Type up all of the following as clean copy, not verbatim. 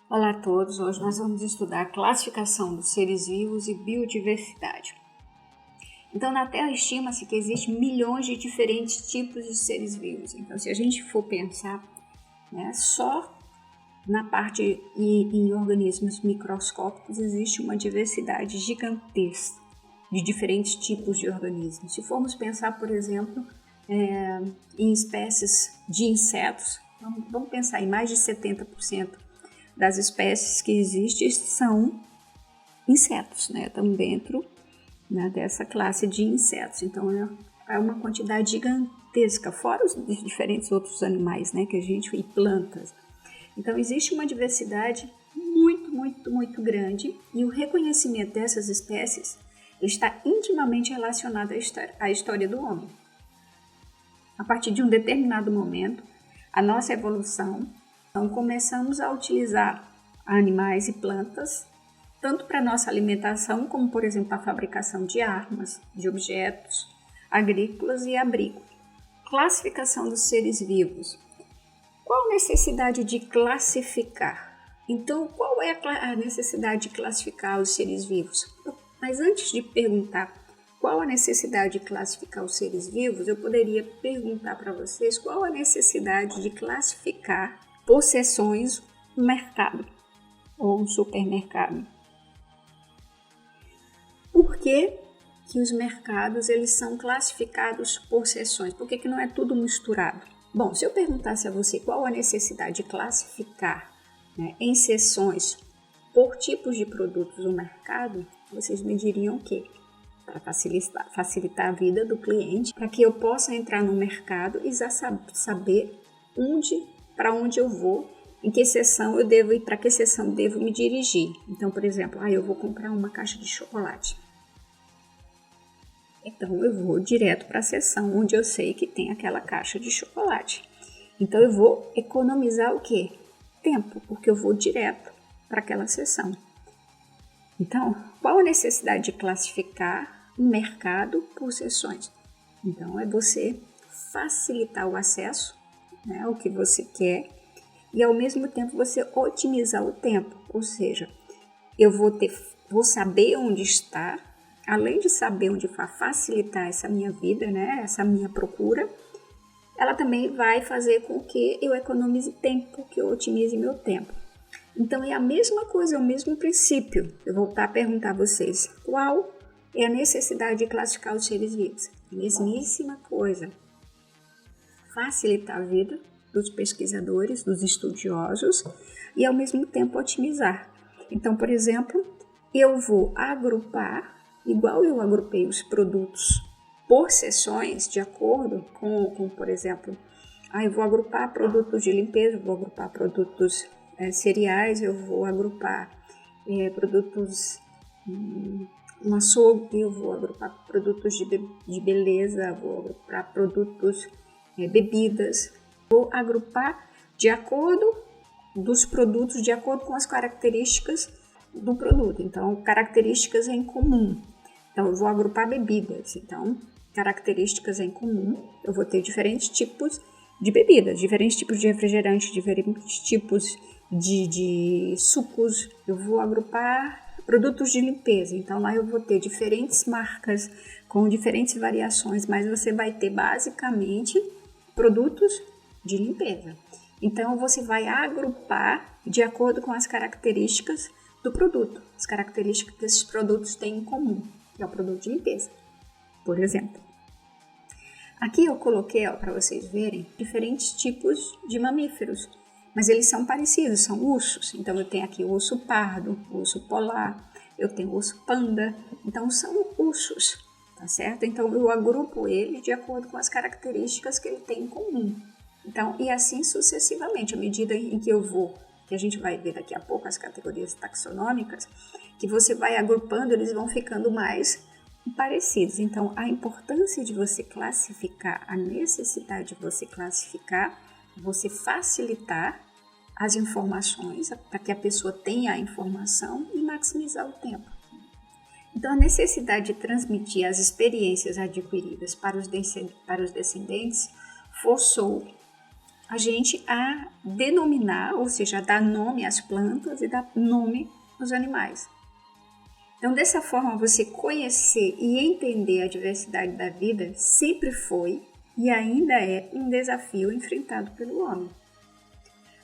Olá a todos, hoje nós vamos estudar a classificação dos seres vivos e biodiversidade. Então, na Terra estima-se que existem milhões de diferentes tipos de seres vivos. Então, se a gente for pensar, só na parte em organismos microscópicos existe uma diversidade gigantesca de diferentes tipos de organismos. Se formos pensar, por exemplo, em espécies de insetos, vamos pensar em mais de 70% das espécies que existem são insetos, estão dentro dessa classe de insetos. Então é uma quantidade gigantesca, fora os diferentes outros animais que a gente e plantas. Então existe uma diversidade muito grande e o reconhecimento dessas espécies está intimamente relacionado à história do homem. A partir de um determinado momento, a nossa evolução, então começamos a utilizar animais e plantas tanto para nossa alimentação como, por exemplo, a fabricação de armas, de objetos agrícolas e abrigo. Classificação dos seres vivos. Qual a necessidade de classificar? Então, qual é a necessidade de classificar os seres vivos? Mas antes de perguntar qual a necessidade de classificar os seres vivos, eu poderia perguntar para vocês qual a necessidade de classificar por seções no mercado ou no supermercado. Por que os mercados eles são classificados por seções? Por que não é tudo misturado? Bom, se eu perguntasse a você qual a necessidade de classificar em seções por tipos de produtos no mercado, vocês me diriam o quê? Para facilitar a vida do cliente, para que eu possa entrar no mercado e já saber para onde eu vou, em que seção eu devo ir, para que seção eu devo me dirigir. Então, por exemplo, eu vou comprar uma caixa de chocolate. Então, eu vou direto para a seção onde eu sei que tem aquela caixa de chocolate. Então, eu vou economizar o quê? Tempo, porque eu vou direto para aquela seção. Então, qual a necessidade de classificar o mercado por seções? Então, é você facilitar o acesso ao que você quer e, ao mesmo tempo, você otimizar o tempo. Ou seja, eu vou saber onde está, além de saber onde facilitar essa minha vida, essa minha procura, ela também vai fazer com que eu economize tempo, que eu otimize meu tempo. Então, é a mesma coisa, é o mesmo princípio. Eu vou voltar a perguntar a vocês, qual é a necessidade de classificar os seres vivos? A mesmíssima coisa. Facilitar a vida dos pesquisadores, dos estudiosos e, ao mesmo tempo, otimizar. Então, por exemplo, eu vou agrupar, igual eu agrupei os produtos por seções, de acordo com por exemplo, eu vou agrupar produtos de limpeza, eu vou agrupar produtos cereais, eu vou agrupar produtos no açougue, eu vou agrupar produtos de beleza, vou agrupar produtos, bebidas, vou agrupar de acordo dos produtos, de acordo com as características do produto. Então, características em comum. Então, eu vou agrupar bebidas. Então, características em comum, eu vou ter diferentes tipos de bebidas, diferentes tipos de refrigerante, diferentes tipos de sucos. Eu vou agrupar produtos de limpeza. Então, lá eu vou ter diferentes marcas com diferentes variações, mas você vai ter basicamente produtos de limpeza. Então, você vai agrupar de acordo com as características do produto, as características que esses produtos têm em comum, que é o produto de limpeza, por exemplo. Aqui eu coloquei para vocês verem diferentes tipos de mamíferos, mas eles são parecidos, são ursos. Então eu tenho aqui o urso pardo, o urso polar, eu tenho o urso panda, então são ursos, tá certo? Então eu agrupo ele de acordo com as características que ele tem em comum. Então, e assim sucessivamente, à medida em que que a gente vai ver daqui a pouco as categorias taxonômicas, que você vai agrupando, eles vão ficando mais parecidos. Então, a importância de você classificar, a necessidade de você classificar, você facilitar as informações para que a pessoa tenha a informação e maximizar o tempo. Então, a necessidade de transmitir as experiências adquiridas para os descendentes forçou a gente a denominar, ou seja, a dar nome às plantas e dar nome aos animais. Então, dessa forma, você conhecer e entender a diversidade da vida sempre foi e ainda é um desafio enfrentado pelo homem.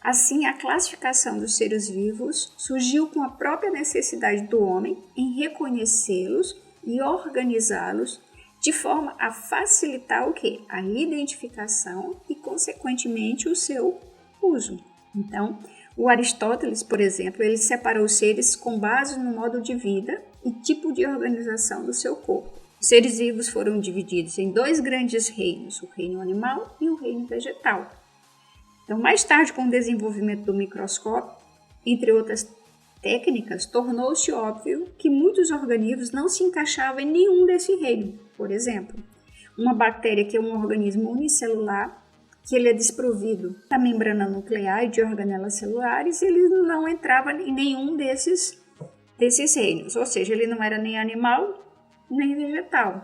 Assim, a classificação dos seres vivos surgiu com a própria necessidade do homem em reconhecê-los e organizá-los de forma a facilitar o quê? A identificação e, consequentemente, o seu uso. Então, o Aristóteles, por exemplo, ele separou os seres com base no modo de vida e tipo de organização do seu corpo. Os seres vivos foram divididos em 2 grandes reinos, o reino animal e o reino vegetal. Então, mais tarde, com o desenvolvimento do microscópio, entre outras técnicas, tornou-se óbvio que muitos organismos não se encaixavam em nenhum desse reino. Por exemplo, uma bactéria que é um organismo unicelular, que ele é desprovido da membrana nuclear e de organelas celulares, ele não entrava em nenhum desses reinos, ou seja, ele não era nem animal nem vegetal.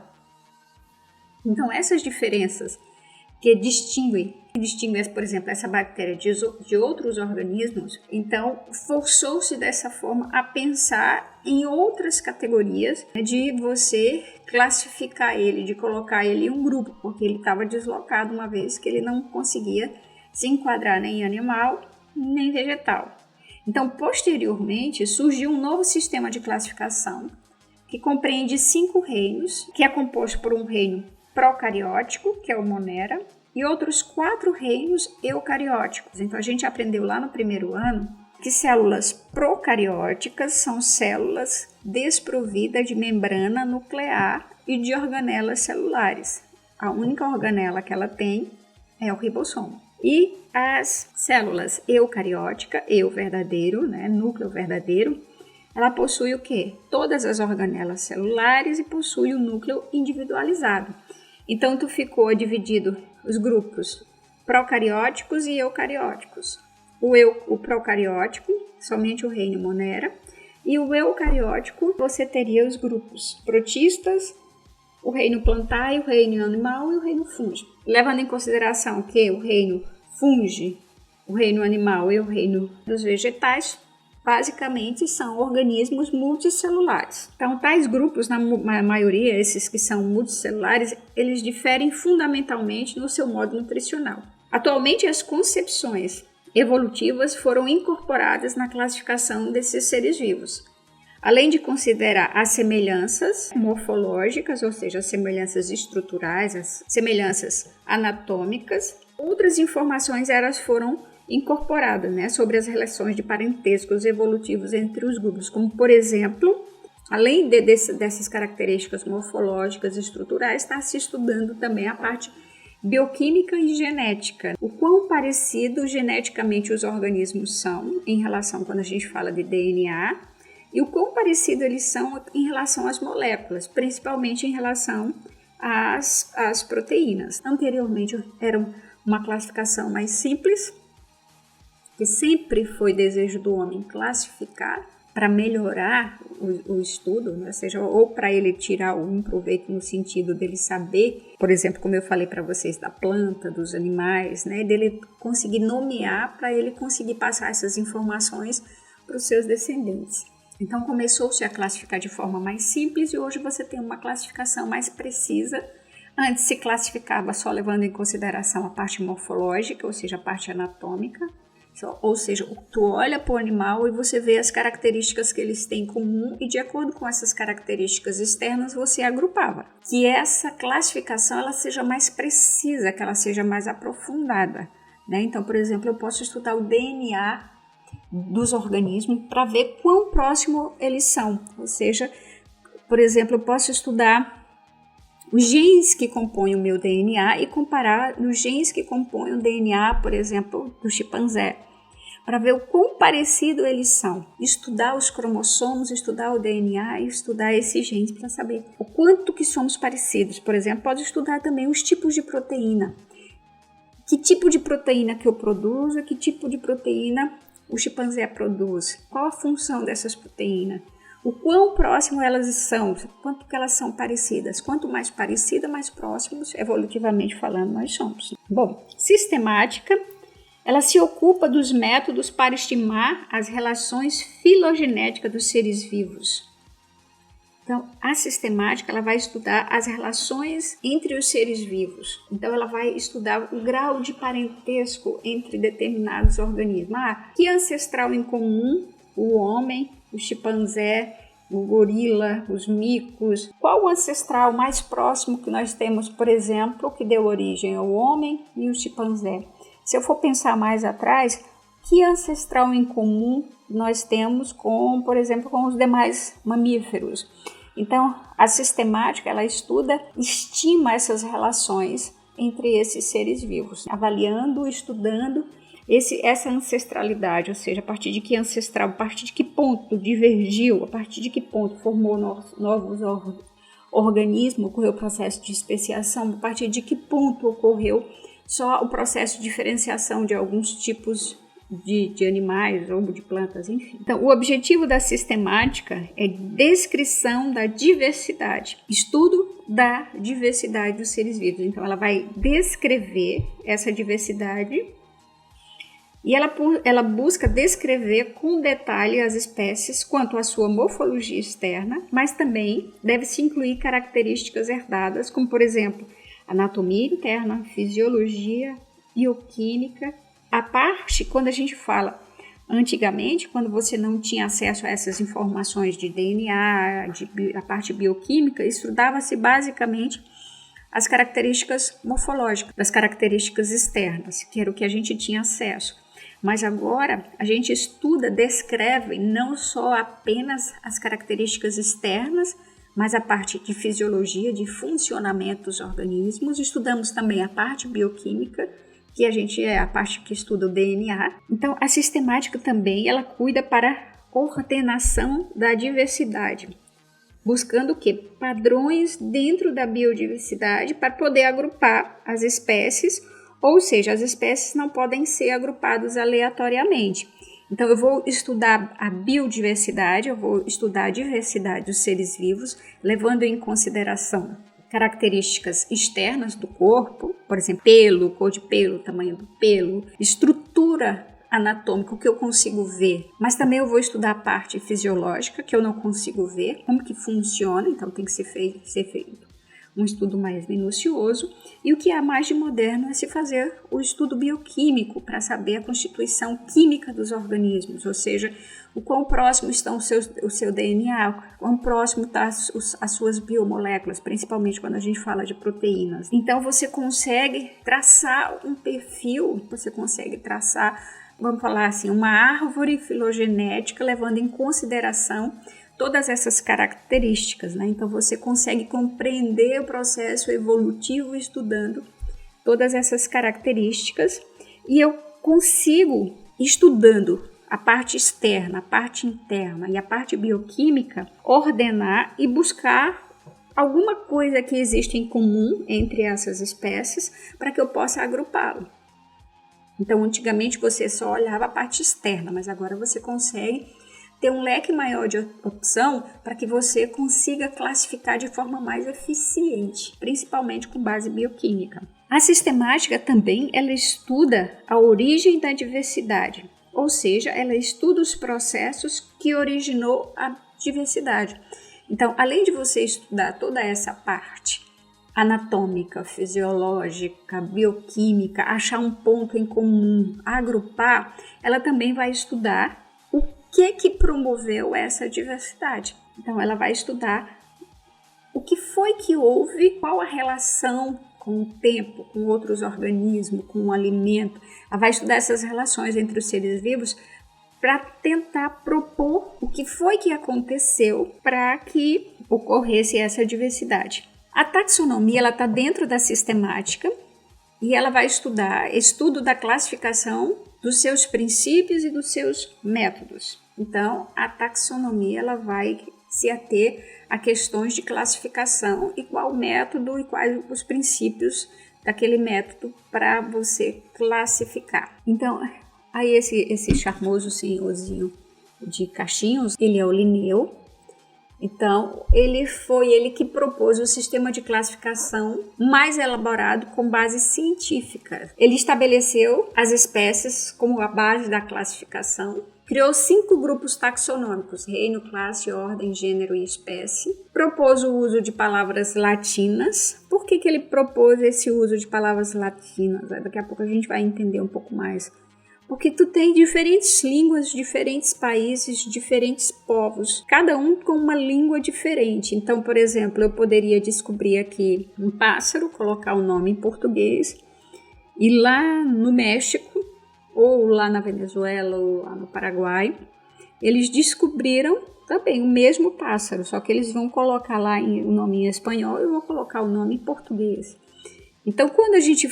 Então, essas diferenças que distinguem, por exemplo, essa bactéria de outros organismos, então forçou-se dessa forma a pensar em outras categorias, de você classificar ele, de colocar ele em um grupo, porque ele estava deslocado uma vez que ele não conseguia se enquadrar nem em animal nem vegetal. Então, posteriormente, surgiu um novo sistema de classificação que compreende 5 reinos, que é composto por um reino procariótico, que é o Monera, e outros 4 reinos eucarióticos. Então, a gente aprendeu lá no primeiro ano que células procarióticas são células desprovidas de membrana nuclear e de organelas celulares. A única organela que ela tem é o ribossomo. E as células eucarióticas, eu verdadeiro, núcleo verdadeiro, ela possui o quê? Todas as organelas celulares e possui o núcleo individualizado. Então, tu ficou dividido os grupos procarióticos e eucarióticos. O procariótico, somente o reino Monera, e o eucariótico, você teria os grupos protistas, o reino plantae, o reino animal e o reino fungi. Levando em consideração que o reino fungi, o reino animal e o reino dos vegetais, basicamente são organismos multicelulares. Então, tais grupos, na maioria, esses que são multicelulares, eles diferem fundamentalmente no seu modo nutricional. Atualmente, as concepções evolutivas foram incorporadas na classificação desses seres vivos. Além de considerar as semelhanças morfológicas, ou seja, as semelhanças estruturais, as semelhanças anatômicas, outras informações elas foram incorporadas, sobre as relações de parentescos evolutivos entre os grupos, como, por exemplo, além dessas características morfológicas e estruturais, está se estudando também a parte bioquímica e genética. O quão parecidos geneticamente os organismos são em relação, quando a gente fala de DNA, e o quão parecidos eles são em relação às moléculas, principalmente em relação às proteínas. Anteriormente era uma classificação mais simples, que sempre foi desejo do homem classificar para melhorar o estudo, seja, ou para ele tirar algum proveito no sentido dele saber, por exemplo, como eu falei para vocês, da planta, dos animais, dele conseguir nomear para ele conseguir passar essas informações para os seus descendentes. Então começou-se a classificar de forma mais simples e hoje você tem uma classificação mais precisa. Antes se classificava só levando em consideração a parte morfológica, ou seja, a parte anatômica. Ou seja, tu olha para o animal e você vê as características que eles têm em comum e de acordo com essas características externas você agrupava. Que essa classificação ela seja mais precisa, que ela seja mais aprofundada. Então, por exemplo, eu posso estudar o DNA dos organismos para ver quão próximo eles são. Ou seja, por exemplo, eu posso estudar os genes que compõem o meu DNA e comparar os genes que compõem o DNA, por exemplo, do chimpanzé, para ver o quão parecido eles são. Estudar os cromossomos, estudar o DNA e estudar esses genes para saber o quanto que somos parecidos. Por exemplo, pode estudar também os tipos de proteína. Que tipo de proteína que eu produzo, que tipo de proteína o chimpanzé produz, qual a função dessas proteínas. O quão próximo elas são, quanto que elas são parecidas. Quanto mais parecida, mais próximos, evolutivamente falando, nós somos. Bom, sistemática ela se ocupa dos métodos para estimar as relações filogenéticas dos seres vivos. Então, a sistemática ela vai estudar as relações entre os seres vivos. Então, ela vai estudar o grau de parentesco entre determinados organismos. Que ancestral em comum o homem, o chimpanzé, o gorila, os micos? Qual o ancestral mais próximo que nós temos, por exemplo, que deu origem ao homem e o chimpanzé? Se eu for pensar mais atrás, que ancestral em comum nós temos com, por exemplo, com os demais mamíferos? Então, a sistemática, ela estima essas relações entre esses seres vivos, avaliando, estudando essa ancestralidade, ou seja, a partir de que ancestral, a partir de que ponto divergiu, a partir de que ponto formou novos organismos, ocorreu o processo de especiação, a partir de que ponto ocorreu só o processo de diferenciação de alguns tipos de animais ou de plantas, enfim. Então, o objetivo da sistemática é descrição da diversidade, estudo da diversidade dos seres vivos. Então, ela vai descrever essa diversidade e ela busca descrever com detalhe as espécies quanto à sua morfologia externa, mas também deve-se incluir características herdadas, como, por exemplo, anatomia interna, fisiologia, bioquímica. A parte, quando a gente fala antigamente, quando você não tinha acesso a essas informações de DNA, a parte bioquímica, estudava-se basicamente as características morfológicas, das características externas, que era o que a gente tinha acesso. Mas agora a gente estuda, descreve não só apenas as características externas, mas a parte de fisiologia, de funcionamento dos organismos. Estudamos também a parte bioquímica, que a gente é a parte que estuda o DNA. Então, a sistemática também, ela cuida para a coordenação da diversidade, buscando o quê? Padrões dentro da biodiversidade para poder agrupar as espécies, ou seja, as espécies não podem ser agrupadas aleatoriamente. Então, eu vou estudar a biodiversidade, eu vou estudar a diversidade dos seres vivos, levando em consideração características externas do corpo, por exemplo, pelo, cor de pelo, tamanho do pelo, estrutura anatômica, o que eu consigo ver, mas também eu vou estudar a parte fisiológica, que eu não consigo ver, como que funciona, então tem que ser feito um estudo mais minucioso, e o que há mais de moderno é se fazer o estudo bioquímico para saber a constituição química dos organismos, ou seja, o quão próximo estão o seu DNA, o quão próximo estão as suas biomoléculas, principalmente quando a gente fala de proteínas. Então você consegue traçar um perfil, vamos falar assim, uma árvore filogenética levando em consideração todas essas características, né? Então você consegue compreender o processo evolutivo estudando todas essas características, e eu consigo, estudando a parte externa, a parte interna e a parte bioquímica, ordenar e buscar alguma coisa que existe em comum entre essas espécies para que eu possa agrupá-lo. Então, antigamente você só olhava a parte externa, mas agora você consegue ter um leque maior de opção para que você consiga classificar de forma mais eficiente, principalmente com base bioquímica. A sistemática também, ela estuda a origem da diversidade, ou seja, ela estuda os processos que originou a diversidade. Então, além de você estudar toda essa parte anatômica, fisiológica, bioquímica, achar um ponto em comum, agrupar, ela também vai estudar o que promoveu essa diversidade. Então, ela vai estudar o que foi que houve, qual a relação com o tempo, com outros organismos, com o alimento. Ela vai estudar essas relações entre os seres vivos para tentar propor o que foi que aconteceu para que ocorresse essa diversidade. A taxonomia está dentro da sistemática e ela vai estudar estudo da classificação dos seus princípios e dos seus métodos. Então, a taxonomia ela vai se ater a questões de classificação e qual método e quais os princípios daquele método para você classificar. Então, aí esse charmoso senhorzinho de cachinhos, ele é o Linneu, Então, ele foi ele que propôs o sistema de classificação mais elaborado com base científica. Ele estabeleceu as espécies como a base da classificação, criou 5 grupos taxonômicos: reino, classe, ordem, gênero e espécie. Propôs o uso de palavras latinas. Por que ele propôs esse uso de palavras latinas? Daqui a pouco a gente vai entender um pouco mais. Porque tu tem diferentes línguas, diferentes países, diferentes povos, cada um com uma língua diferente. Então, por exemplo, eu poderia descobrir aqui um pássaro, colocar o nome em português, e lá no México, ou lá na Venezuela, ou lá no Paraguai, eles descobriram também o mesmo pássaro, só que eles vão colocar lá o nome em espanhol e eu vou colocar o nome em português. Então, quando a gente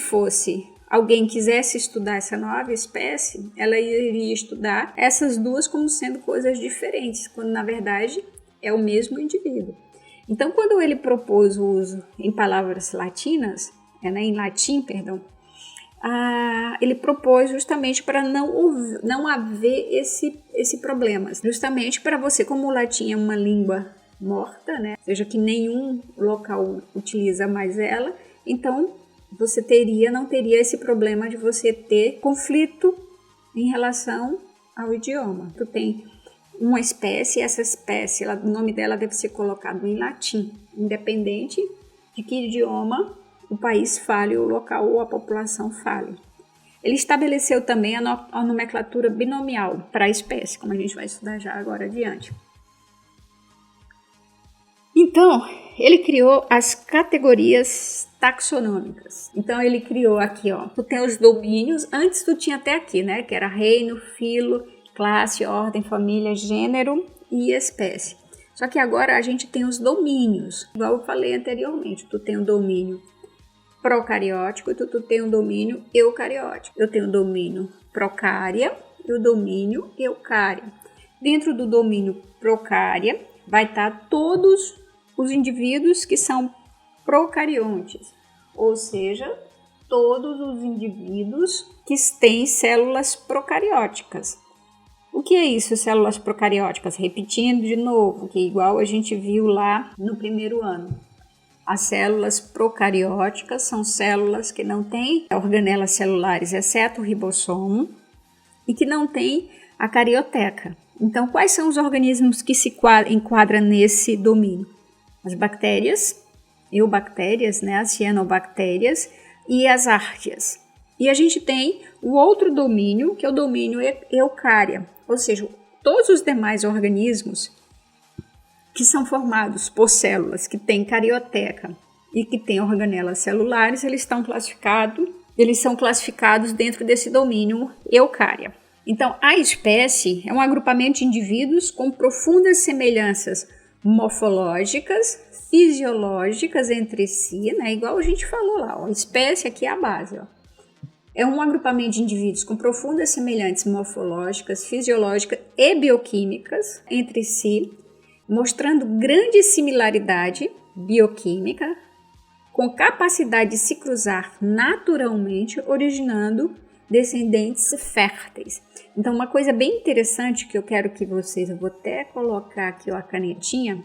alguém quisesse estudar essa nova espécie, ela iria estudar essas duas como sendo coisas diferentes, quando na verdade é o mesmo indivíduo. Então, quando ele propôs o uso em palavras latinas, em latim, ele propôs justamente para não haver esse problema, justamente para você, como o latim é uma língua morta, ou seja, que nenhum local utiliza mais ela, então você não teria esse problema de você ter conflito em relação ao idioma. Tu tem uma espécie, essa espécie, o nome dela deve ser colocado em latim, independente de que idioma o país fale, o local ou a população fale. Ele estabeleceu também a nomenclatura binomial para a espécie, como a gente vai estudar já agora adiante. Então, ele criou as categorias taxonômicas. Então, ele criou aqui, tu tem os domínios. Antes tu tinha até aqui, que era reino, filo, classe, ordem, família, gênero e espécie. Só que agora a gente tem os domínios. Igual eu falei anteriormente, tu tem o domínio procariótico e tu tem o domínio eucariótico. Eu tenho o domínio procária e o domínio eucária. Dentro do domínio procária vai estar todos os indivíduos que são procariontes, ou seja, todos os indivíduos que têm células procarióticas. O que é isso, células procarióticas? Repetindo de novo, que igual a gente viu lá no primeiro ano. As células procarióticas são células que não têm organelas celulares, exceto o ribossomo, e que não têm a carioteca. Então, quais são os organismos que se enquadram nesse domínio? As bactérias, eubactérias, as cianobactérias e as árqueas. E a gente tem o outro domínio, que é o domínio eucária, ou seja, todos os demais organismos que são formados por células que têm carioteca e que têm organelas celulares, eles são classificados dentro desse domínio eucária. Então, a espécie é um agrupamento de indivíduos com profundas semelhanças morfológicas, fisiológicas entre si, igual a gente falou lá, a espécie aqui é a base. É um agrupamento de indivíduos com profundas semelhanças morfológicas, fisiológicas e bioquímicas entre si, mostrando grande similaridade bioquímica, com capacidade de se cruzar naturalmente, originando descendentes férteis. Então, uma coisa bem interessante que eu quero que vocês, eu vou até colocar aqui a canetinha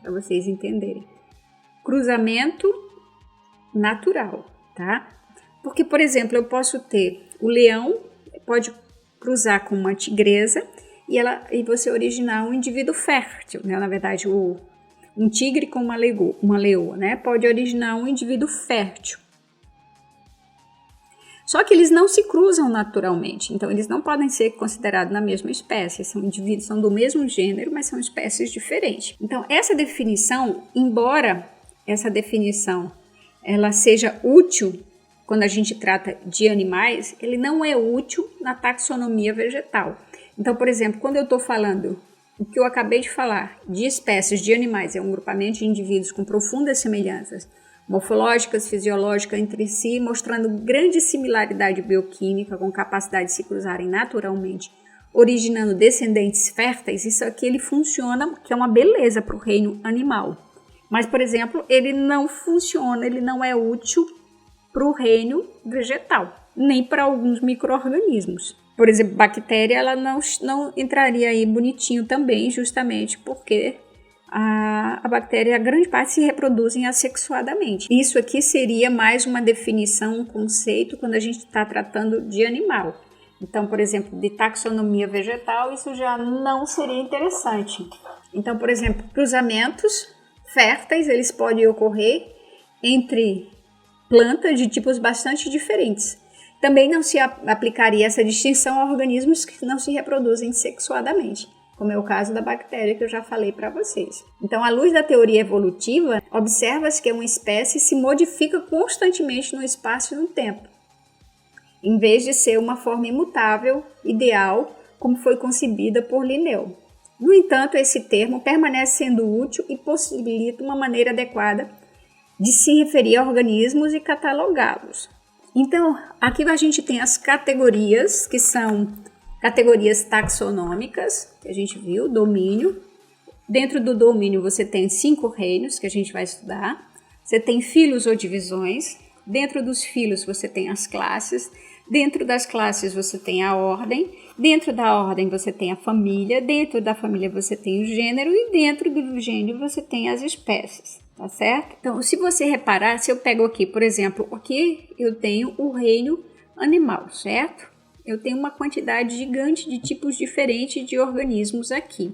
para vocês entenderem. Cruzamento natural, tá? Porque, por exemplo, eu posso ter o leão, pode cruzar com uma tigresa e você originar um indivíduo fértil, Na verdade, um tigre com uma leoa, Pode originar um indivíduo fértil. Só que eles não se cruzam naturalmente, então eles não podem ser considerados na mesma espécie. São indivíduos, são do mesmo gênero, mas são espécies diferentes. Então, essa definição, embora essa definição ela seja útil quando a gente trata de animais, ele não é útil na taxonomia vegetal. Então, por exemplo, quando eu estou falando o que eu acabei de falar de espécies de animais, é um grupamento de indivíduos com profundas semelhanças morfológicas, fisiológicas entre si, mostrando grande similaridade bioquímica, com capacidade de se cruzarem naturalmente, originando descendentes férteis. Isso aqui ele funciona, que é uma beleza para o reino animal. Mas, por exemplo, ele não funciona, ele não é útil para o reino vegetal, nem para alguns micro-organismos. Por exemplo, bactéria, ela não entraria aí bonitinho também, justamente porque a bactéria, a grande parte se reproduzem assexuadamente. Isso aqui seria mais uma definição, um conceito, quando a gente está tratando de animal. Então, por exemplo, de taxonomia vegetal, isso já não seria interessante. Então, por exemplo, cruzamentos férteis, eles podem ocorrer entre plantas de tipos bastante diferentes. Também não se aplicaria essa distinção a organismos que não se reproduzem sexuadamente, como é o caso da bactéria que eu já falei para vocês. Então, à luz da teoria evolutiva, observa-se que uma espécie se modifica constantemente no espaço e no tempo, em vez de ser uma forma imutável, ideal, como foi concebida por Linneu. No entanto, esse termo permanece sendo útil e possibilita uma maneira adequada de se referir a organismos e catalogá-los. Então, aqui a gente tem as categorias, que são categorias taxonômicas, que a gente viu, domínio. Dentro do domínio você tem 5 reinos, que a gente vai estudar. Você tem filos ou divisões. Dentro dos filos você tem as classes. Dentro das classes você tem a ordem. Dentro da ordem você tem a família. Dentro da família você tem o gênero. E dentro do gênero você tem as espécies. Tá certo? Então, se você reparar, se eu pego aqui, por exemplo, aqui eu tenho o reino animal, certo? Eu tenho uma quantidade gigante de tipos diferentes de organismos aqui.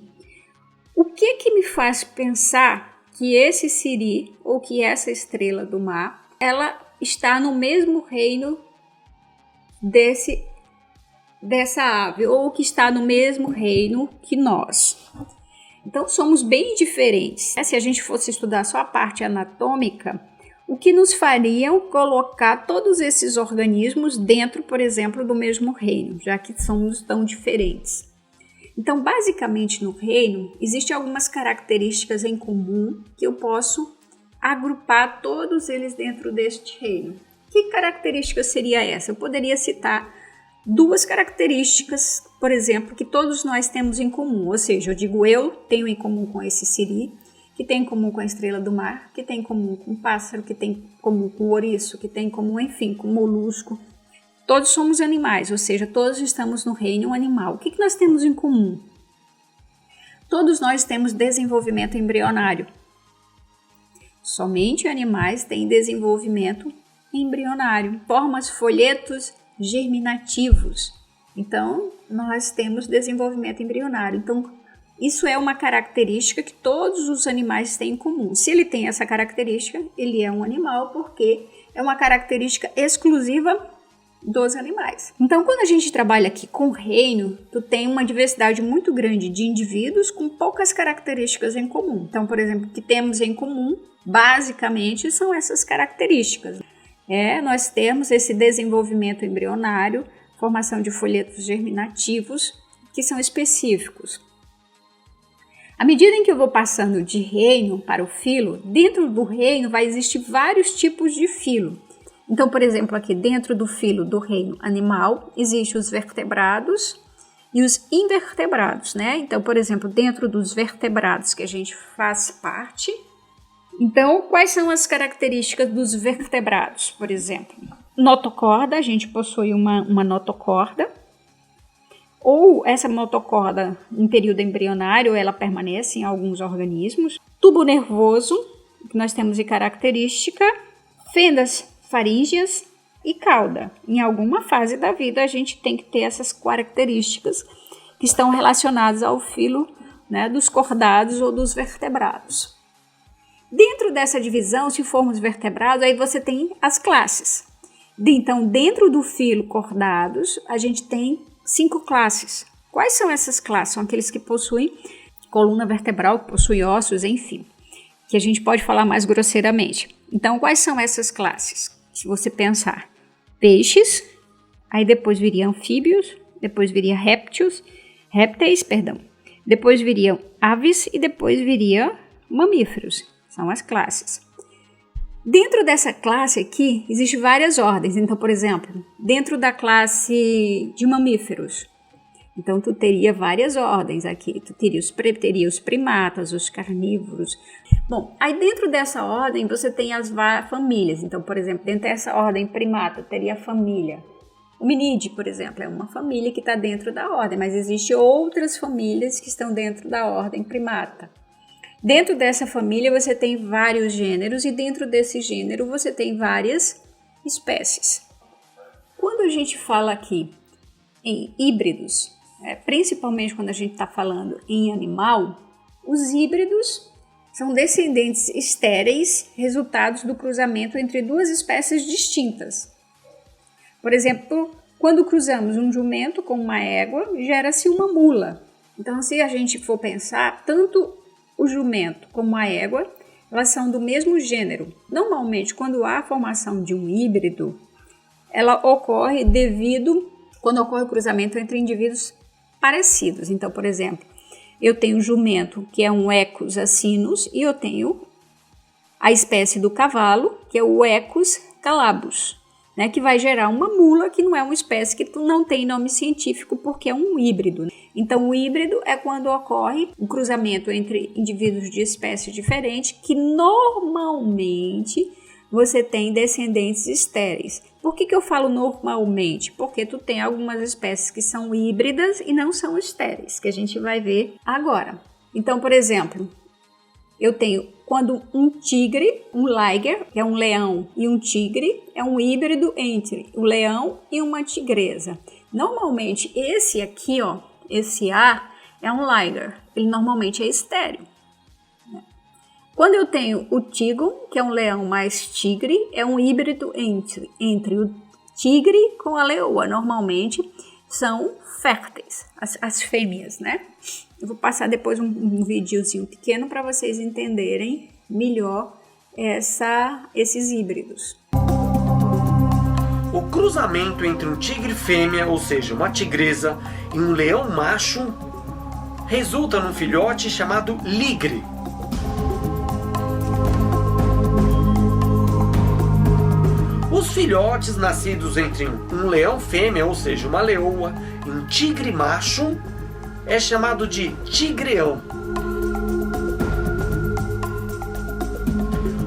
O que me faz pensar que esse siri, ou que essa estrela do mar, ela está no mesmo reino dessa ave, ou que está no mesmo reino que nós? Então, somos bem diferentes. Se a gente fosse estudar só a parte anatômica, o que nos faria colocar todos esses organismos dentro, por exemplo, do mesmo reino, já que somos tão diferentes. Então, basicamente, no reino, existem algumas características em comum que eu posso agrupar todos eles dentro deste reino. Que característica seria essa? Eu poderia citar 2 características, por exemplo, que todos nós temos em comum, ou seja, eu digo eu tenho em comum com esse siri, que tem em comum com a estrela do mar, que tem em comum com o pássaro, que tem em comum com o ouriço, que tem em comum, enfim, com o molusco. Todos somos animais, ou seja, todos estamos no reino animal. O que nós temos em comum? Todos nós temos desenvolvimento embrionário. Somente animais têm desenvolvimento embrionário, formas folhetos germinativos. Então, nós temos desenvolvimento embrionário. Então, isso é uma característica que todos os animais têm em comum. Se ele tem essa característica, ele é um animal, porque é uma característica exclusiva dos animais. Então, quando a gente trabalha aqui com reino, tu tem uma diversidade muito grande de indivíduos com poucas características em comum. Então, por exemplo, o que temos em comum, basicamente, são essas características. Nós temos esse desenvolvimento embrionário, formação de folhetos germinativos, que são específicos. À medida em que eu vou passando de reino para o filo, dentro do reino vai existir vários tipos de filo. Então, por exemplo, aqui dentro do filo do reino animal, existem os vertebrados e os invertebrados, né? Então, por exemplo, dentro dos vertebrados que a gente faz parte, então, quais são as características dos vertebrados, por exemplo? Notocorda, a gente possui uma notocorda, ou essa notocorda em período embrionário, ela permanece em alguns organismos. Tubo nervoso, que nós temos de característica, fendas faríngeas e cauda. Em alguma fase da vida, a gente tem que ter essas características que estão relacionadas ao filo, né, dos cordados ou dos vertebrados. Dentro dessa divisão, se formos vertebrados, aí você tem as classes. Então, dentro do filo cordados, a gente tem 5 classes. Quais são essas classes? São aqueles que possuem coluna vertebral, que possuem ossos, enfim, que a gente pode falar mais grosseiramente. Então, quais são essas classes? Se você pensar, peixes, aí depois viria anfíbios, depois viria répteis, depois viriam aves e depois viria mamíferos. São as classes. Dentro dessa classe aqui, existem várias ordens. Então, por exemplo, dentro da classe de mamíferos, então tu teria várias ordens aqui. Tu teria os primatas, os carnívoros. Bom, aí dentro dessa ordem você tem as famílias. Então, por exemplo, dentro dessa ordem primata, teria a família. O hominídeo, por exemplo, é uma família que está dentro da ordem, mas existem outras famílias que estão dentro da ordem primata. Dentro dessa família você tem vários gêneros e dentro desse gênero você tem várias espécies. Quando a gente fala aqui em híbridos, principalmente quando a gente está falando em animal, os híbridos são descendentes estéreis resultados do cruzamento entre duas espécies distintas. Por exemplo, quando cruzamos um jumento com uma égua, gera-se uma mula. Então, se a gente for pensar, tanto o jumento como a égua, elas são do mesmo gênero. Normalmente, quando há a formação de um híbrido, ela ocorre quando ocorre o cruzamento entre indivíduos parecidos. Então, por exemplo, eu tenho o jumento, que é um Equus asinus, e eu tenho a espécie do cavalo, que é o Equus calabus, né, que vai gerar uma mula, que não é uma espécie que não tem nome científico, porque é um híbrido. Então, o híbrido é quando ocorre o cruzamento entre indivíduos de espécies diferentes, que normalmente você tem descendentes estéreis. Por que eu falo normalmente? Porque tu tem algumas espécies que são híbridas e não são estéreis, que a gente vai ver agora. Então, por exemplo, eu tenho quando um tigre, um liger, que é um leão, e um tigre, é um híbrido entre o leão e uma tigresa. Normalmente, esse aqui, esse A, é um liger. Ele normalmente é estéreo. Quando eu tenho o tigon, que é um leão mais tigre, é um híbrido entre o tigre com a leoa. Normalmente são férteis, as fêmeas, né? Eu vou passar depois um videozinho pequeno para vocês entenderem melhor esses híbridos. O cruzamento entre um tigre fêmea, ou seja, uma tigresa, e um leão macho resulta num filhote chamado ligre. Os filhotes nascidos entre um leão fêmea, ou seja, uma leoa, e um tigre macho, é chamado de tigreão.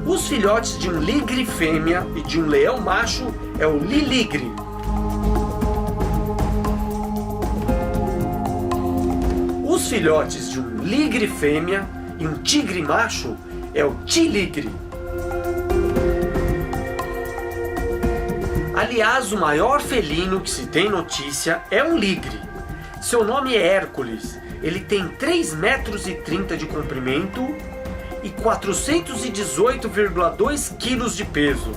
Os filhotes de um ligre fêmea e de um leão macho é o liligre. Os filhotes de um ligre fêmea e um tigre macho é o tiligre. Aliás, o maior felino que se tem notícia é um ligre. Seu nome é Hércules. Ele tem 3,30 metros de comprimento e 418,2 quilos de peso.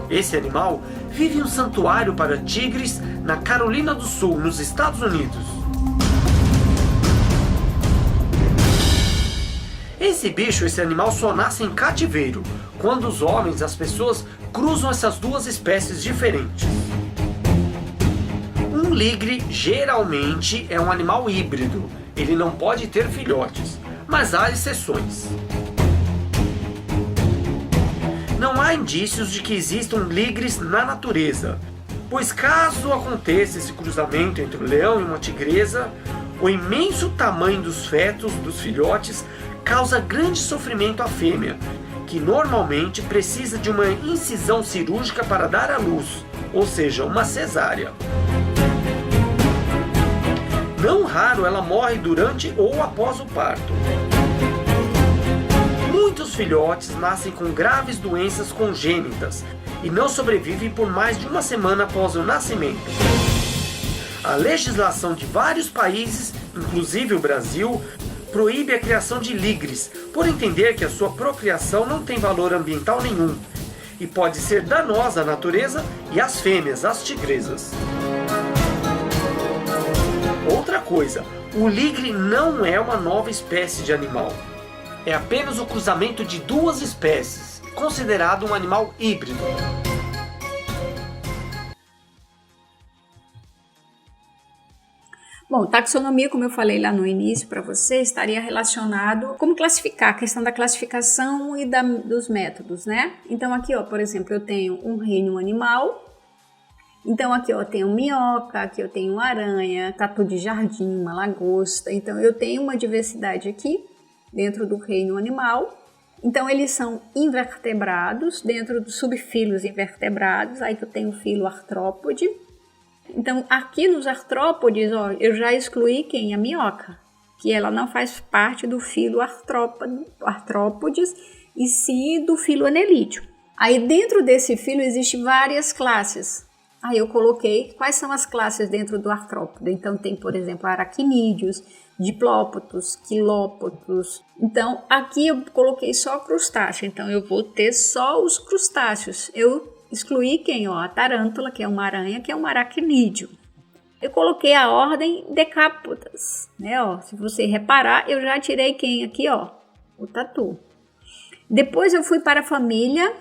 Esse animal vive em um santuário para tigres na Carolina do Sul, nos Estados Unidos. Esse animal só nasce em cativeiro, quando os homens, as pessoas, cruzam essas duas espécies diferentes. Um ligre geralmente é um animal híbrido, ele não pode ter filhotes, mas há exceções. Não há indícios de que existam ligres na natureza, pois caso aconteça esse cruzamento entre um leão e uma tigresa, o imenso tamanho dos fetos, dos filhotes, causa grande sofrimento à fêmea, que normalmente precisa de uma incisão cirúrgica para dar à luz, ou seja, uma cesárea. Não raro ela morre durante ou após o parto. Muitos filhotes nascem com graves doenças congênitas e não sobrevivem por mais de uma semana após o nascimento. A legislação de vários países, inclusive o Brasil, proíbe a criação de ligres, por entender que a sua procriação não tem valor ambiental nenhum e pode ser danosa à natureza e às fêmeas, às tigresas. Outra coisa, o ligre não é uma nova espécie de animal. É apenas o cruzamento de duas espécies, considerado um animal híbrido. Bom, taxonomia, como eu falei lá no início para você, estaria relacionado como classificar, a questão da classificação e dos métodos, né? Então aqui, por exemplo, eu tenho um reino animal. Então aqui, eu tenho minhoca, aqui eu tenho aranha, tatu de jardim, uma lagosta. Então eu tenho uma diversidade aqui dentro do reino animal. Então eles são invertebrados dentro dos subfilos invertebrados. Aí que eu tenho o filo artrópode. Então aqui nos artrópodes, eu já excluí quem? A minhoca, que ela não faz parte do filo Arthropodes, e sim do filo Annelídeo. Aí dentro desse filo existem várias classes. Aí eu coloquei quais são as classes dentro do artrópodo. Então tem, por exemplo, aracnídeos, diplópodos, quilópodos. Então aqui eu coloquei só crustáceo. Então eu vou ter só os crustáceos. Eu excluí quem? A tarântula, que é uma aranha, que é um aracnídeo. Eu coloquei a ordem Decápodas, né? Se você reparar, eu já tirei quem aqui? O tatu. Depois eu fui para a família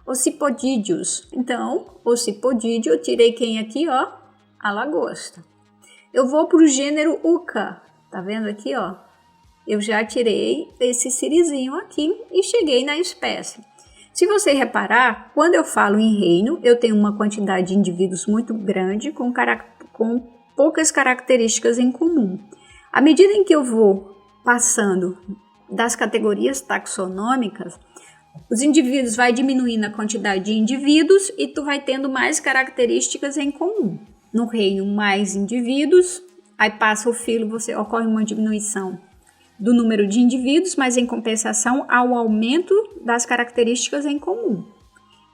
Ossipodídeos. Então, Ossipodídeo, eu tirei quem aqui? A lagosta. Eu vou para o gênero Uca. Tá vendo aqui? Eu já tirei esse sirizinho aqui e cheguei na espécie. Se você reparar, quando eu falo em reino, eu tenho uma quantidade de indivíduos muito grande com poucas características em comum. À medida em que eu vou passando das categorias taxonômicas, os indivíduos vai diminuindo a quantidade de indivíduos e tu vai tendo mais características em comum. No reino, mais indivíduos, aí passa o filo, ocorre uma diminuição do número de indivíduos, mas em compensação ao aumento das características em comum.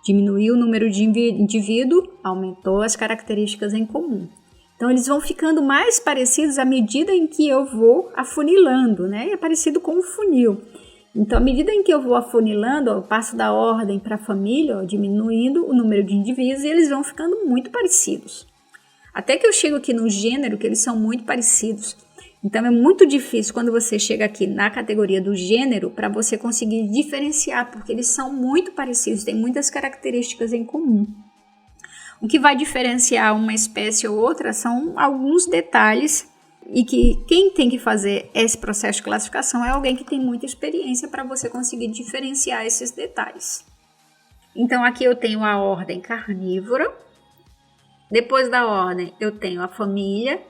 Diminuiu o número de indivíduo, aumentou as características em comum. Então, eles vão ficando mais parecidos à medida em que eu vou afunilando, né? É parecido com um funil. Então, à medida em que eu vou afunilando, eu passo da ordem para a família, diminuindo o número de indivíduos, e eles vão ficando muito parecidos. Até que eu chego aqui no gênero, que eles são muito parecidos. Então, é muito difícil quando você chega aqui na categoria do gênero para você conseguir diferenciar, porque eles são muito parecidos, têm muitas características em comum. O que vai diferenciar uma espécie ou outra são alguns detalhes e que quem tem que fazer esse processo de classificação é alguém que tem muita experiência para você conseguir diferenciar esses detalhes. Então aqui eu tenho a ordem carnívora, depois da ordem eu tenho a família,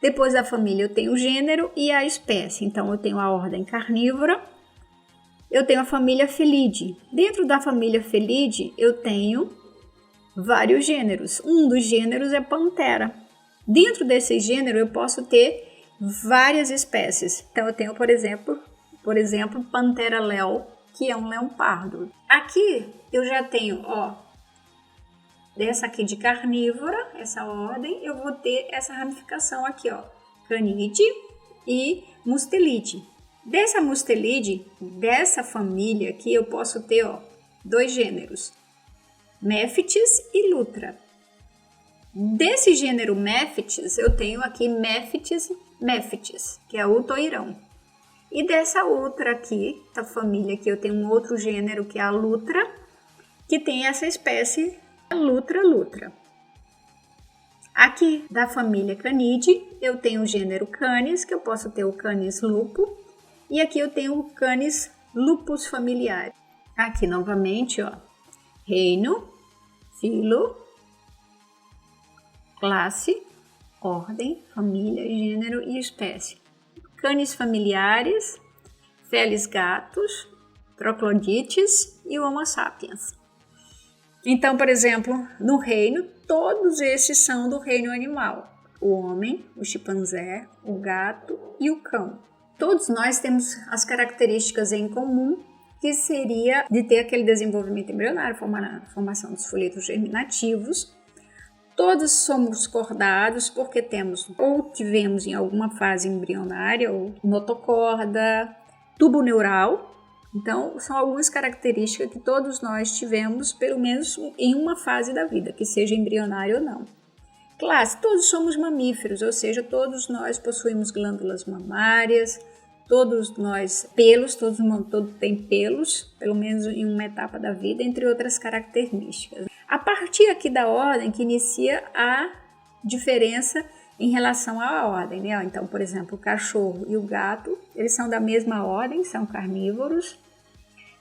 depois da família eu tenho o gênero e a espécie. Então eu tenho a ordem carnívora, eu tenho a família Felidae. Dentro da família Felidae eu tenho vários gêneros. Um dos gêneros é Panthera. Dentro desse gênero eu posso ter várias espécies. Então eu tenho, por exemplo, Panthera leo, que é um leão pardo. Aqui eu já tenho, dessa aqui de carnívora, essa ordem, eu vou ter essa ramificação aqui, Canidae e Mustelidae. Dessa Mustelidae, dessa família aqui, eu posso ter, dois gêneros, Mephitis e Lutra. Desse gênero Mephitis, eu tenho aqui Mephitis, que é o toirão. E dessa outra aqui, da família aqui, eu tenho um outro gênero que é a Lutra, que tem essa espécie Lutra. Aqui da família Canidae, eu tenho o gênero Canis, que eu posso ter o Canis lupo, e aqui eu tenho o Canis lupus familiaris. Aqui novamente, reino, filo, classe, ordem, família, gênero e espécie. Canis familiares, Felis gatus, Troglodytes e Homo sapiens. Então, por exemplo, no reino, todos esses são do reino animal. O homem, o chimpanzé, o gato e o cão. Todos nós temos as características em comum, que seria de ter aquele desenvolvimento embrionário, formação dos folhetos germinativos. Todos somos cordados porque tivemos em alguma fase embrionária, ou notocorda, tubo neural. Então, são algumas características que todos nós tivemos, pelo menos em uma fase da vida, que seja embrionária ou não. Classe, todos somos mamíferos, ou seja, todos nós possuímos glândulas mamárias, todos nós todo tem pelos, pelo menos em uma etapa da vida, entre outras características. A partir aqui da ordem que inicia a diferença em relação à ordem, né? Então, por exemplo, o cachorro e o gato, eles são da mesma ordem, são carnívoros,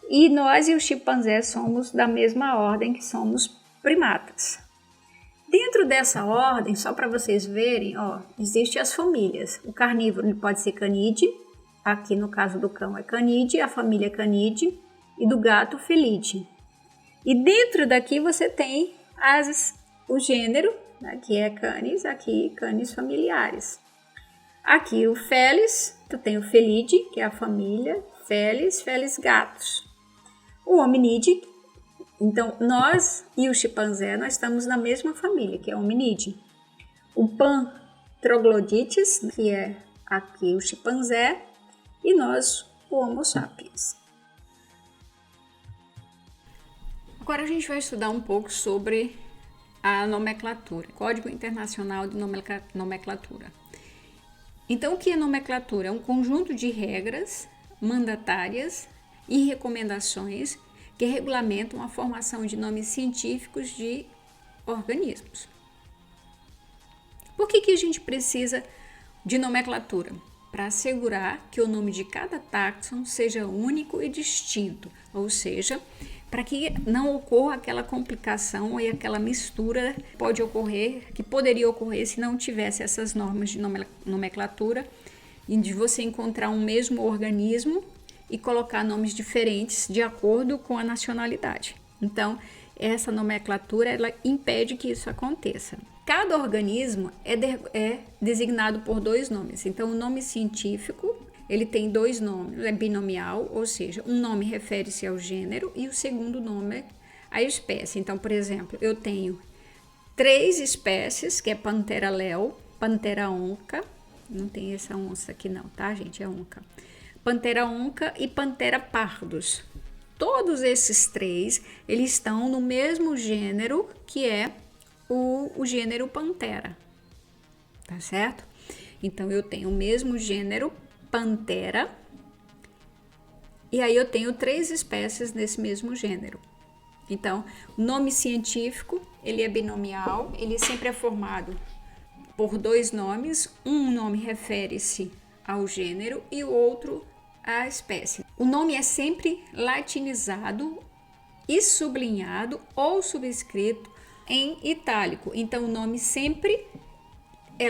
e nós e os chimpanzés somos da mesma ordem, que somos primatas. Dentro dessa ordem, só para vocês verem, existem as famílias. O carnívoro ele pode ser Canidae, aqui no caso do cão é Canidae, a família é Canidae, e do gato Felidae. E dentro daqui você tem o gênero, aqui é Canis, aqui Canis familiares. Aqui o Felis, Eu tenho Felidae, que é a família, Felis, Felis gatos. O Hominide, então nós e o chimpanzé, nós estamos na mesma família, que é o Hominide. O Pan Troglodytes, que é aqui o chimpanzé, e nós, o Homo sapiens. Agora a gente vai estudar um pouco sobre a nomenclatura, Código Internacional de Nomenclatura. Então, o que é nomenclatura? É um conjunto de regras mandatárias e recomendações que regulamentam a formação de nomes científicos de organismos. Por que a gente precisa de nomenclatura? Para assegurar que o nome de cada táxon seja único e distinto, ou seja, para que não ocorra aquela complicação e aquela mistura que poderia ocorrer se não tivesse essas normas de nomenclatura, e de você encontrar um mesmo organismo e colocar nomes diferentes de acordo com a nacionalidade. Então, essa nomenclatura ela impede que isso aconteça. Cada organismo é designado por 2 nomes. Então, o nome científico ele tem 2 nomes, é binomial, ou seja, um nome refere-se ao gênero e o segundo nome à espécie. Então, por exemplo, eu tenho 3 espécies, que é Panthera leo, Panthera onca, não tem essa onça aqui não, tá, gente? É onca. Panthera onca e Panthera pardus. Todos esses 3, eles estão no mesmo gênero, que é o gênero Panthera, tá certo? Então, eu tenho o mesmo gênero Panthera, e aí eu tenho 3 espécies desse mesmo gênero. Então, o nome científico, ele é binomial, ele sempre é formado por 2 nomes, um nome refere-se ao gênero e o outro à espécie. O nome é sempre latinizado e sublinhado ou subscrito em itálico. Então, o nome sempre é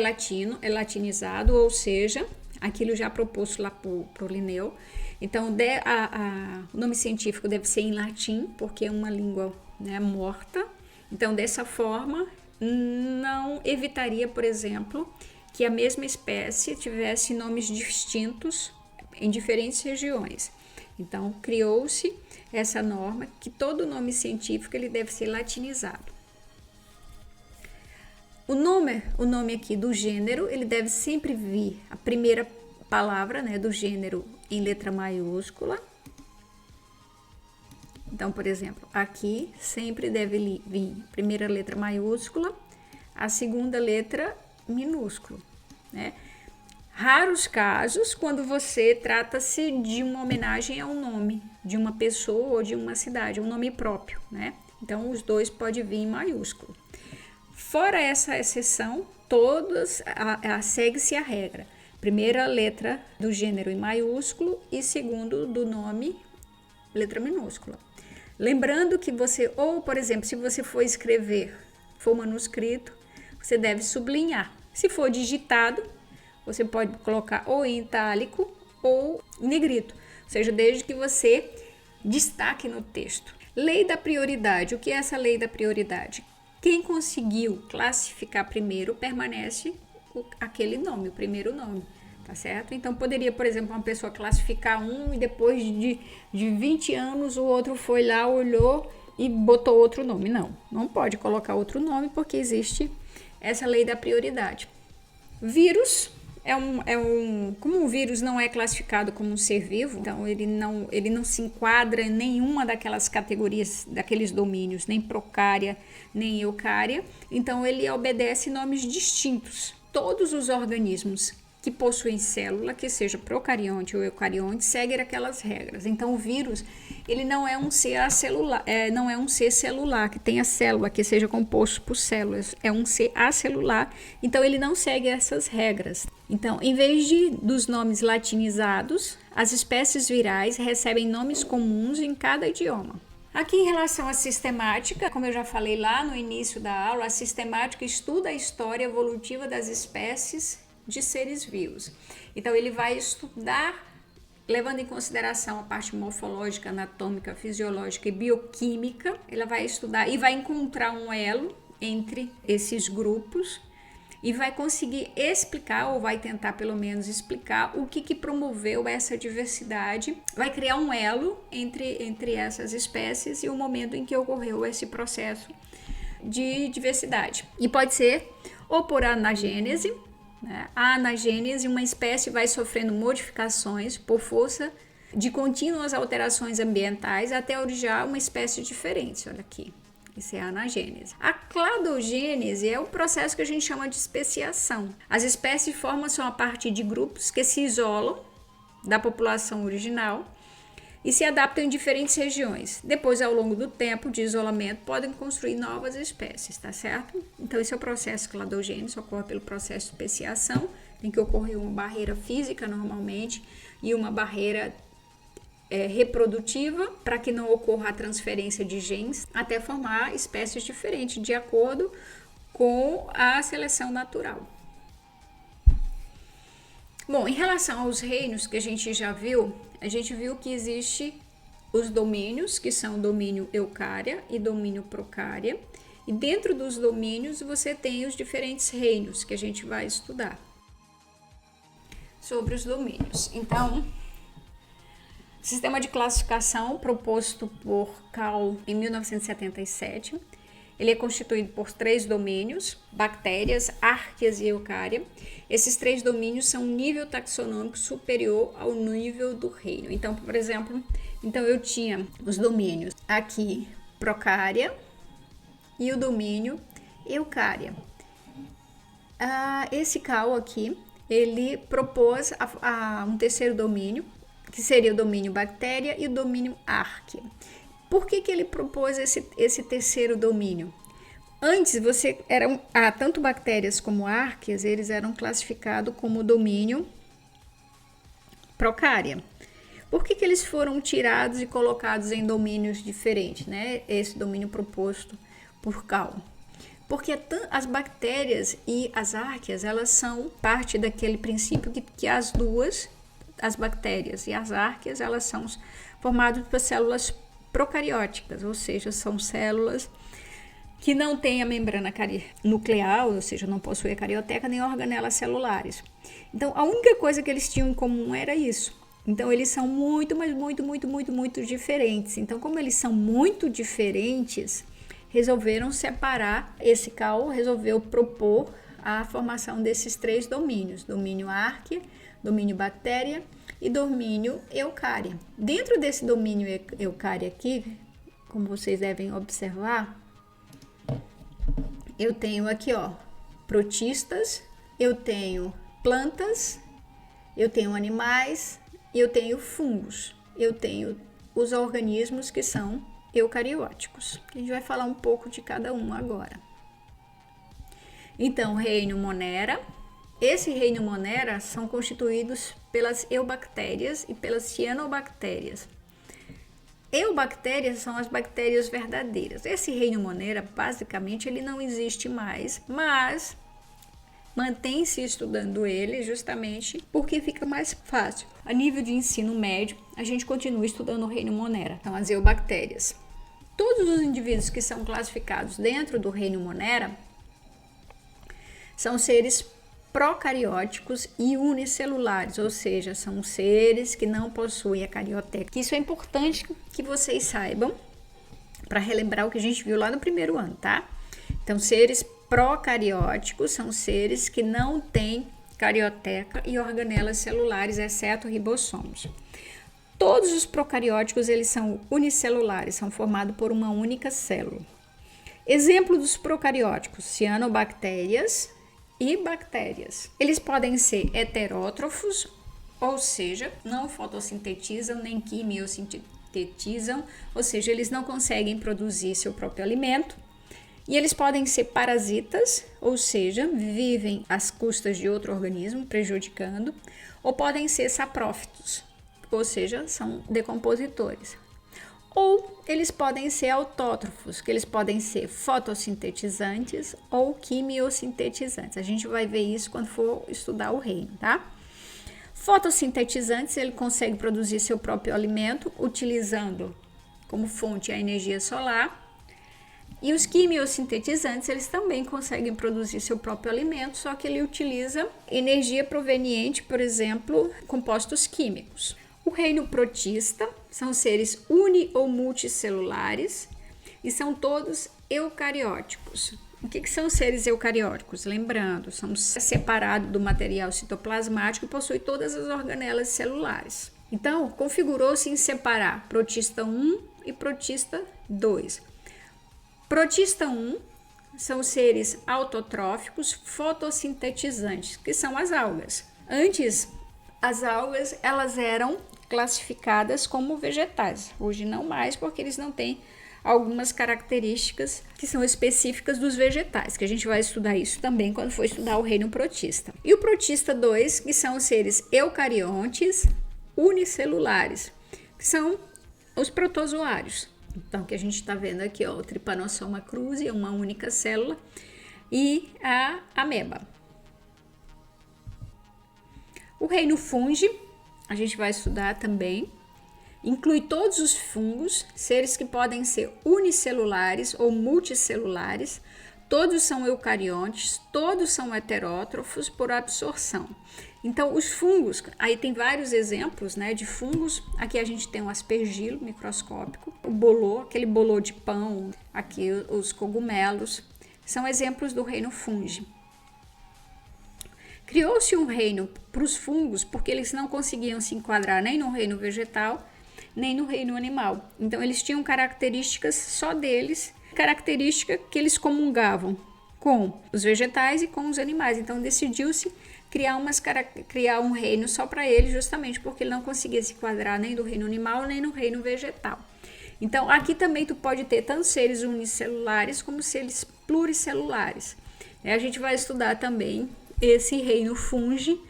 latinizado, ou seja, aquilo já proposto lá por Linneu. Então, o nome científico deve ser em latim, porque é uma língua, né, morta. Então, dessa forma, não evitaria, por exemplo, que a mesma espécie tivesse nomes distintos em diferentes regiões. Então, criou-se essa norma que todo nome científico ele deve ser latinizado. O nome aqui do gênero, ele deve sempre vir a primeira palavra, né, do gênero em letra maiúscula. Então, por exemplo, aqui sempre deve vir a primeira letra maiúscula, a segunda letra minúscula, né? Raros casos quando você trata-se de uma homenagem ao nome de uma pessoa ou de uma cidade, um nome próprio, né? Então, os 2 podem vir em maiúsculo. Fora essa exceção, segue-se a regra. Primeira letra do gênero em maiúsculo e segundo do nome, letra minúscula. Lembrando que você, ou por exemplo, se você for escrever, for manuscrito, você deve sublinhar. Se for digitado, você pode colocar ou em itálico ou em negrito, ou seja, desde que você destaque no texto. Lei da prioridade. O que é essa lei da prioridade? Quem conseguiu classificar primeiro permanece aquele nome, o primeiro nome, tá certo? Então, poderia, por exemplo, uma pessoa classificar um e depois de 20 anos o outro foi lá, olhou e botou outro nome. Não pode colocar outro nome porque existe essa lei da prioridade. Vírus como o vírus não é classificado como um ser vivo, então ele não se enquadra em nenhuma daquelas categorias, daqueles domínios, nem procária, nem eucária, então ele obedece nomes distintos. Todos os organismos que possuem célula, que seja procarionte ou eucarionte, seguem aquelas regras. Então, o vírus, ele não é um ser acelular, não é um ser celular, que tenha célula, que seja composto por células. É um ser acelular, então ele não segue essas regras. Então, em vez dos nomes latinizados, as espécies virais recebem nomes comuns em cada idioma. Aqui, em relação à sistemática, como eu já falei lá no início da aula, a sistemática estuda a história evolutiva das espécies de seres vivos. Então, ele vai estudar, levando em consideração a parte morfológica, anatômica, fisiológica e bioquímica, ele vai estudar e vai encontrar um elo entre esses grupos e vai conseguir explicar, ou vai tentar pelo menos explicar, o que promoveu essa diversidade, vai criar um elo entre essas espécies e o momento em que ocorreu esse processo de diversidade. E pode ser ou por anagênese, né? A anagênese, uma espécie vai sofrendo modificações por força de contínuas alterações ambientais até originar uma espécie diferente. Olha aqui, isso é a anagênese. A cladogênese é o processo que a gente chama de especiação. As espécies formam-se a partir de grupos que se isolam da população original e se adaptam em diferentes regiões. Depois, ao longo do tempo de isolamento, podem construir novas espécies, tá certo? Então, esse é o processo cladogênese, ocorre pelo processo de especiação, tem que ocorrer uma barreira física normalmente e uma barreira reprodutiva para que não ocorra a transferência de genes até formar espécies diferentes de acordo com a seleção natural. Bom, em relação aos reinos que a gente já viu, a gente viu que existe os domínios, que são domínio eucária e domínio procária, e dentro dos domínios você tem os diferentes reinos que a gente vai estudar sobre os domínios. Então, o sistema de classificação proposto por Cal em 1977, ele é constituído por 3 domínios, bactérias, árqueas e eucária. Esses 3 domínios são um nível taxonômico superior ao nível do reino. Então, por exemplo, eu tinha os domínios aqui, procária, e o domínio eucária. Esse Cal aqui, ele propôs um terceiro domínio, que seria o domínio bactéria e o domínio árquea. Por que ele propôs esse terceiro domínio? Antes, tanto bactérias como árqueas, eles eram classificados como domínio procária. Por que eles foram tirados e colocados em domínios diferentes, né? Esse domínio proposto por Cal. Porque as bactérias e as árqueas, elas são parte daquele princípio que as bactérias e as árqueas, elas são formadas por células procarióticas, ou seja, são células que não têm a membrana nuclear, ou seja, não possuem a carioteca nem organelas celulares. Então, a única coisa que eles tinham em comum era isso. Então, eles são muito diferentes. Então, como eles são muito diferentes, resolveram separar. Esse Cal resolveu propor a formação desses 3 domínios, domínio árquea, domínio bactéria e domínio eucária. Dentro desse domínio eucária aqui, como vocês devem observar, eu tenho aqui, protistas, eu tenho plantas, eu tenho animais e eu tenho fungos. Eu tenho os organismos que são eucarióticos. A gente vai falar um pouco de cada um agora. Então, reino Monera. Esse reino Monera são constituídos pelas eubactérias e pelas cianobactérias. Eubactérias são as bactérias verdadeiras. Esse reino Monera, basicamente, ele não existe mais, mas mantém-se estudando ele justamente porque fica mais fácil. A nível de ensino médio, a gente continua estudando o reino Monera, então as eubactérias. Todos os indivíduos que são classificados dentro do reino Monera são seres procarióticos e unicelulares, ou seja, são seres que não possuem a carioteca. Isso é importante que vocês saibam para relembrar o que a gente viu lá no primeiro ano, tá? Então, seres procarióticos são seres que não têm carioteca e organelas celulares, exceto ribossomos. Todos os procarióticos, eles são unicelulares, são formados por uma única célula. Exemplo dos procarióticos, cianobactérias e bactérias. Eles podem ser heterótrofos, ou seja, não fotossintetizam nem quimiosintetizam, ou seja, eles não conseguem produzir seu próprio alimento. E eles podem ser parasitas, ou seja, vivem às custas de outro organismo, prejudicando, ou podem ser saprófitos, ou seja, são decompositores. Ou eles podem ser autótrofos, que eles podem ser fotossintetizantes ou quimiosintetizantes. A gente vai ver isso quando for estudar o reino, tá? Fotossintetizantes, ele consegue produzir seu próprio alimento utilizando como fonte a energia solar. E os quimiosintetizantes, eles também conseguem produzir seu próprio alimento, só que ele utiliza energia proveniente, por exemplo, compostos químicos. O reino protista são seres uni- ou multicelulares e são todos eucarióticos. O que são seres eucarióticos? Lembrando, são separados do material citoplasmático e possuem todas as organelas celulares. Então, configurou-se em separar protista 1 e protista 2. Protista 1 são seres autotróficos fotossintetizantes, que são as algas. Antes, as algas elas eram classificadas como vegetais. Hoje não mais, porque eles não têm algumas características que são específicas dos vegetais, que a gente vai estudar isso também quando for estudar o reino protista. E o protista 2, que são os seres eucariontes unicelulares, que são os protozoários. Então, que a gente está vendo aqui, ó, o Trypanosoma cruzi é uma única célula e a ameba. O reino fungi, a gente vai estudar também, inclui todos os fungos, seres que podem ser unicelulares ou multicelulares, todos são eucariontes, todos são heterótrofos por absorção. Então, os fungos, aí tem vários exemplos, né, de fungos. Aqui a gente tem um aspergilo microscópico, o bolô, aquele bolô de pão, aqui os cogumelos, são exemplos do reino fungi. Criou-se um reino para os fungos porque eles não conseguiam se enquadrar nem no reino vegetal, nem no reino animal. Então, eles tinham características só deles, característica que eles comungavam com os vegetais e com os animais. Então, decidiu-se criar um reino só para ele, justamente porque ele não conseguia se enquadrar nem no reino animal, nem no reino vegetal. Então, aqui também tu pode ter tanto seres unicelulares como seres pluricelulares. A gente vai estudar também esse reino fungi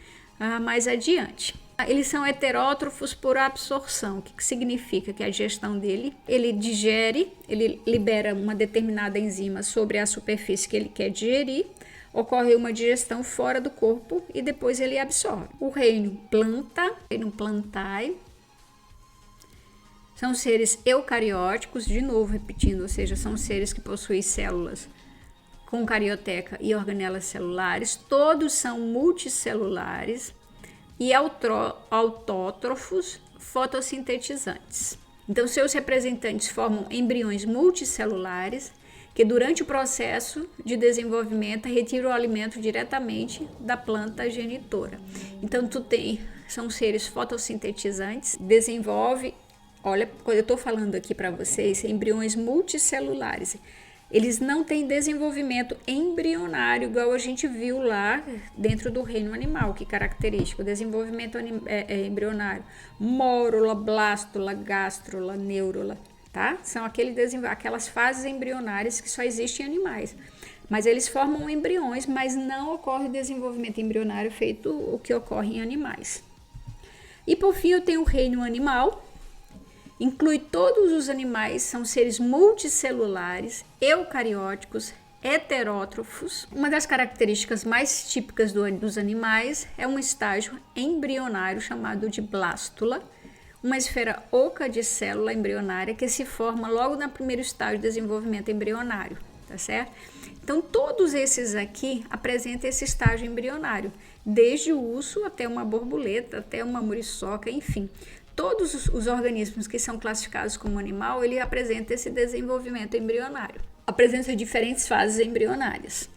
mais adiante. Eles são heterótrofos por absorção. O que significa? Que a digestão dele, ele digere, ele libera uma determinada enzima sobre a superfície que ele quer digerir, ocorre uma digestão fora do corpo e depois ele absorve. O reino planta, reino plantae, são seres eucarióticos, de novo repetindo, ou seja, são seres que possuem células com carioteca e organelas celulares, todos são multicelulares e autótrofos fotossintetizantes. Então, seus representantes formam embriões multicelulares que durante o processo de desenvolvimento retiram o alimento diretamente da planta genitora. Então, são seres fotossintetizantes, desenvolve, olha, quando eu estou falando aqui para vocês, embriões multicelulares. Eles não têm desenvolvimento embrionário, igual a gente viu lá dentro do reino animal, que característico, desenvolvimento embrionário, mórula, blástula, gástrula, neurula, tá? São aquelas fases embrionárias que só existem em animais. Mas eles formam embriões, mas não ocorre desenvolvimento embrionário feito o que ocorre em animais. E por fim eu tenho o reino animal. Inclui todos os animais, são seres multicelulares, eucarióticos, heterótrofos. Uma das características mais típicas dos animais é um estágio embrionário chamado de blástula, uma esfera oca de célula embrionária que se forma logo no primeiro estágio de desenvolvimento embrionário, tá certo? Então, todos esses aqui apresentam esse estágio embrionário, desde o urso até uma borboleta, até uma muriçoca, enfim. Todos os organismos que são classificados como animal, ele apresenta esse desenvolvimento embrionário. Apresenta diferentes fases embrionárias.